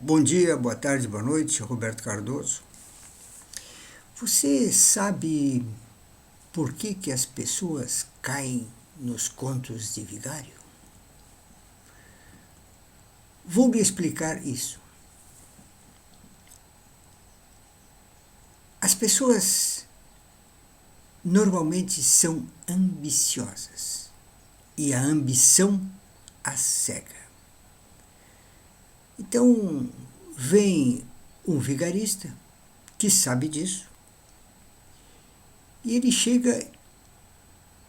Bom dia, boa tarde, boa noite, Roberto Cardoso. Você sabe por que as pessoas caem nos contos de vigário? Vou lhe explicar isso. As pessoas normalmente são ambiciosas e a ambição as cega. Então, vem um vigarista que sabe disso e ele chega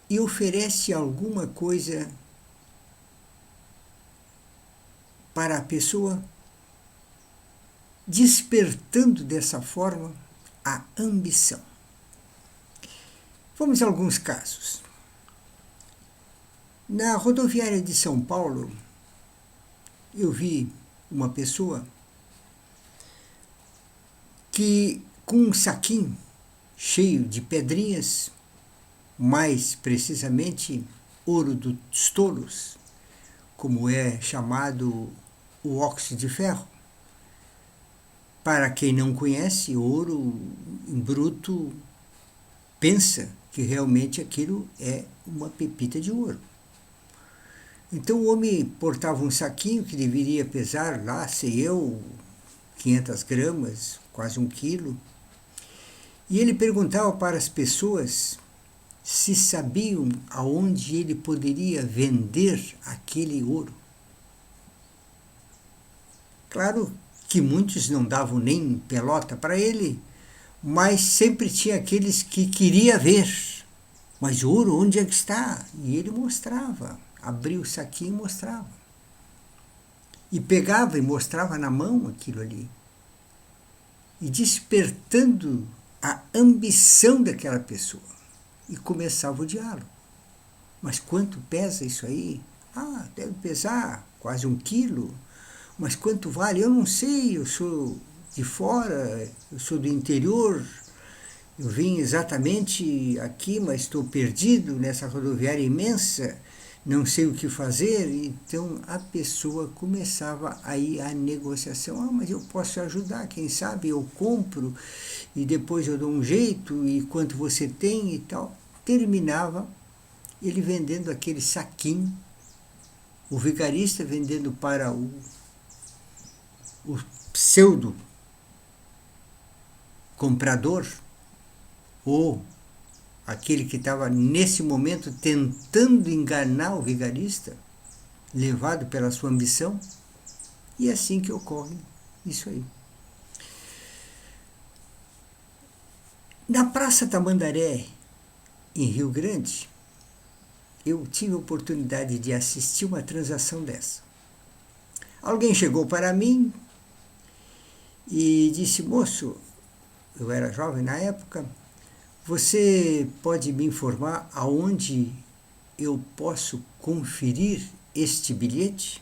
e oferece alguma coisa para a pessoa, despertando dessa forma a ambição. Vamos a alguns casos. Na rodoviária de São Paulo, eu vi uma pessoa que, com um saquinho cheio de pedrinhas, mais precisamente ouro dos tolos, como é chamado o óxido de ferro. Para quem não conhece, ouro em bruto pensa que realmente aquilo é uma pepita de ouro. Então o homem portava um saquinho que deveria pesar lá, sei eu, 500 gramas, quase 1 quilo, e ele perguntava para as pessoas se sabiam aonde ele poderia vender aquele ouro. Claro que muitos não davam nem pelota para ele, mas sempre tinha aqueles que queria ver. Mas o ouro, onde é que está? E ele mostrava, abria o saquinho e mostrava. E pegava e mostrava na mão aquilo ali. E despertando a ambição daquela pessoa. E começava o diálogo. Mas quanto pesa isso aí? Ah, deve pesar quase 1 quilo. Mas quanto vale? Eu não sei, eu sou de fora, eu sou do interior, eu vim exatamente aqui, mas estou perdido nessa rodoviária imensa, não sei o que fazer. Então a pessoa começava aí a negociação. Ah, mas eu posso ajudar, quem sabe eu compro e depois eu dou um jeito, e quanto você tem e tal. Terminava ele vendendo aquele saquinho, o vigarista vendendo para o pseudo comprador, ou aquele que estava nesse momento tentando enganar o vigarista, levado pela sua ambição. E é assim que ocorre isso aí. Na Praça Tamandaré, em Rio Grande, eu tive a oportunidade de assistir uma transação dessa. Alguém chegou para mim e disse: moço, eu era jovem na época, você pode me informar aonde eu posso conferir este bilhete?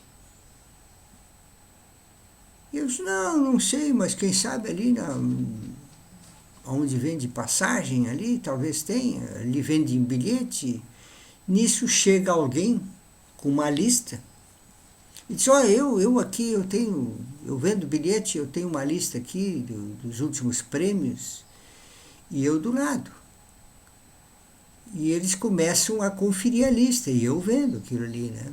Eu disse: não sei, mas quem sabe ali onde vende passagem ali, talvez tenha, ali vende um bilhete. Nisso chega alguém com uma lista e diz: olha, eu aqui, eu vendo bilhete, eu tenho uma lista aqui dos últimos prêmios, e eu do lado. E eles começam a conferir a lista, e eu vendo aquilo ali, né?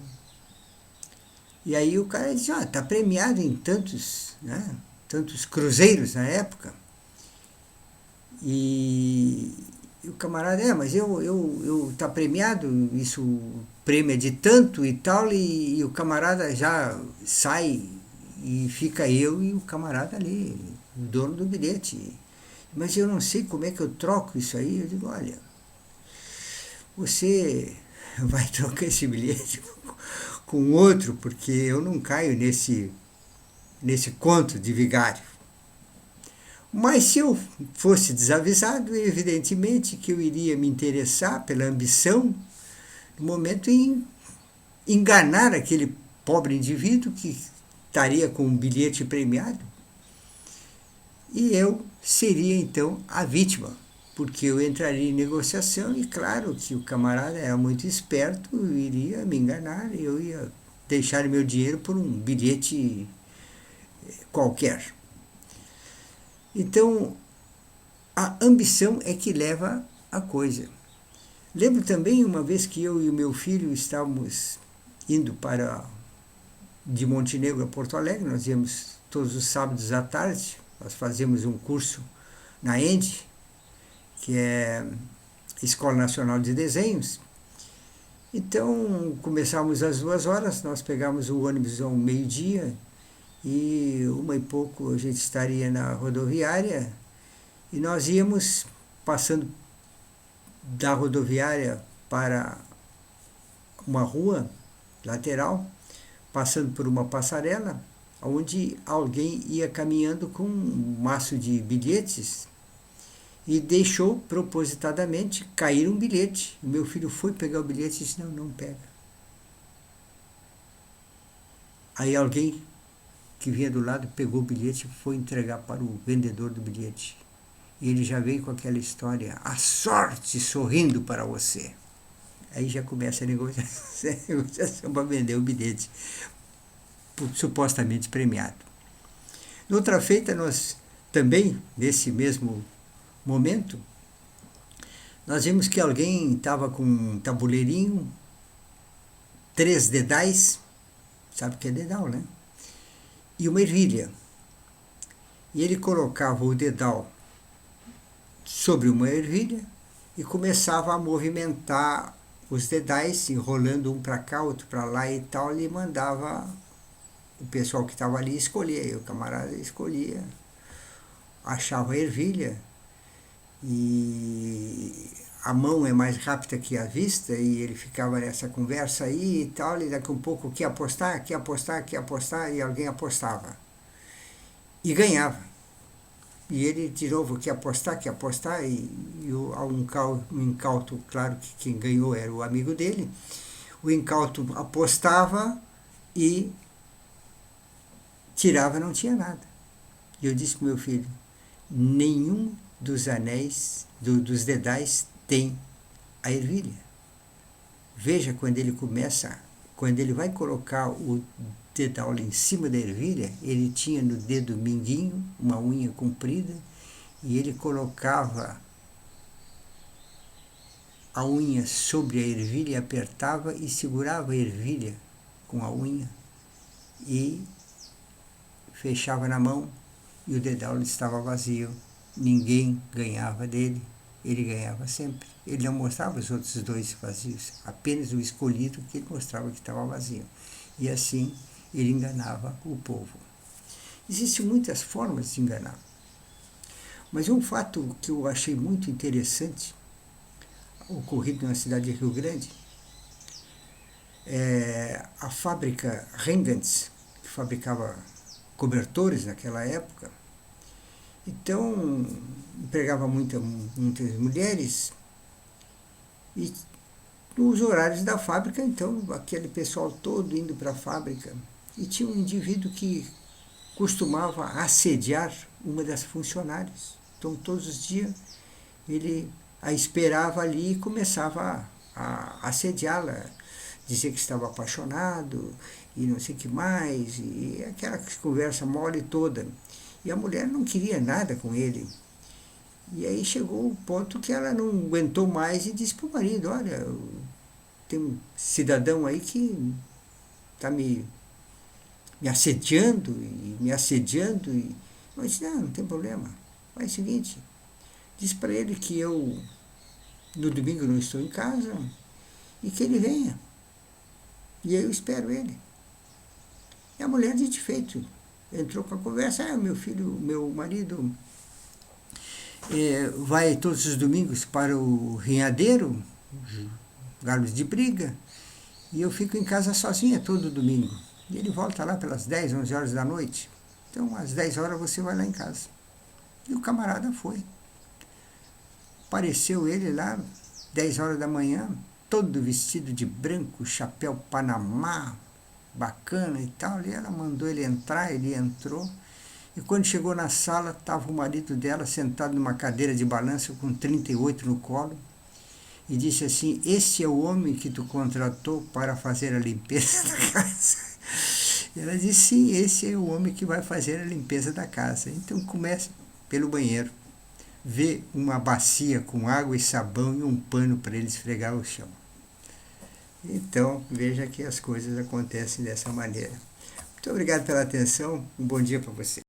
E aí o cara diz: tá premiado em tantos, né? Tantos cruzeiros na época. E o camarada: mas eu tá premiado, isso, o prêmio é de tanto e tal, e o camarada já sai e fica eu e o camarada ali, o dono do bilhete. Mas eu não sei como é que eu troco isso aí. Eu digo: olha, você vai trocar esse bilhete com outro, porque eu não caio nesse conto de vigário. Mas se eu fosse desavisado, evidentemente que eu iria me interessar pela ambição, no momento, em enganar aquele pobre indivíduo que estaria com um bilhete premiado. E eu seria então a vítima, porque eu entraria em negociação e claro que o camarada era muito esperto, iria me enganar, e eu ia deixar meu dinheiro por um bilhete qualquer. Então, a ambição é que leva a coisa. Lembro também uma vez que eu e o meu filho estávamos indo de Montenegro a Porto Alegre, nós íamos todos os sábados à tarde, nós fazíamos um curso na ENDE, que é Escola Nacional de Desenhos. Então, começávamos às 2 horas, nós pegávamos o ônibus ao meio-dia e 1h pouco a gente estaria na rodoviária e nós íamos passando da rodoviária para uma rua lateral, passando por uma passarela, onde alguém ia caminhando com um maço de bilhetes e deixou propositadamente cair um bilhete. O meu filho foi pegar o bilhete e disse, não pega. Aí alguém que vinha do lado pegou o bilhete e foi entregar para o vendedor do bilhete. E ele já veio com aquela história, a sorte sorrindo para você. Aí já começa a negociação para vender o bilhete, supostamente premiado. Noutra feita, nós também, nesse mesmo momento, nós vimos que alguém estava com um tabuleirinho, 3 dedais, sabe o que é dedal, né? E uma ervilha. E ele colocava o dedal sobre uma ervilha e começava a movimentar os dedais, enrolando um para cá, outro para lá e tal, ele mandava o pessoal que estava ali escolher, e o camarada escolhia, achava a ervilha, e a mão é mais rápida que a vista, e ele ficava nessa conversa aí e tal, e daqui a um pouco quer apostar, e alguém apostava. E ganhava. E ele de novo quer apostar, e um incauto, claro que quem ganhou era o amigo dele, o incauto apostava e tirava, não tinha nada. E eu disse para o meu filho, nenhum dos anéis, dos dedais tem a ervilha. Veja quando ele vai colocar o dedal ali em cima da ervilha, ele tinha no dedo mindinho uma unha comprida e ele colocava a unha sobre a ervilha, apertava e segurava a ervilha com a unha e fechava na mão e o dedal estava vazio. Ninguém ganhava dele, ele ganhava sempre. Ele não mostrava os outros 2 vazios, apenas o escolhido que ele mostrava que estava vazio. E assim ele enganava o povo. Existem muitas formas de enganar. Mas um fato que eu achei muito interessante, ocorrido na cidade de Rio Grande, é a fábrica Reinvents, que fabricava cobertores naquela época. Então, empregava muitas mulheres e nos horários da fábrica, então, aquele pessoal todo indo para a fábrica. E tinha um indivíduo que costumava assediar uma das funcionárias. Então, todos os dias, ele a esperava ali e começava a assediá-la, dizer que estava apaixonado e não sei o que mais, e aquela conversa mole toda. E a mulher não queria nada com ele. E aí chegou o ponto que ela não aguentou mais e disse para o marido, olha, tem um cidadão aí que está me assediando e me assediando. E eu disse, não tem problema. Faz o seguinte, diz para ele que eu no domingo não estou em casa e que ele venha. E aí eu espero ele. E a mulher, dito feito, entrou com a conversa, meu marido vai todos os domingos para o Rinhadeiro, galos de briga, e eu fico em casa sozinha todo domingo. E ele volta lá pelas 10, 11 horas da noite. Então, às 10 horas você vai lá em casa. E o camarada foi. Apareceu ele lá, 10 horas da manhã, todo vestido de branco, chapéu Panamá, bacana e tal. E ela mandou ele entrar, ele entrou. E quando chegou na sala, estava o marido dela sentado numa cadeira de balanço com 38 no colo. E disse assim, esse é o homem que tu contratou para fazer a limpeza da casa. E ela disse, sim, esse é o homem que vai fazer a limpeza da casa. Então começa pelo banheiro. Vê uma bacia com água e sabão e um pano para ele esfregar o chão. Então, veja que as coisas acontecem dessa maneira. Muito obrigado pela atenção. Um bom dia para você.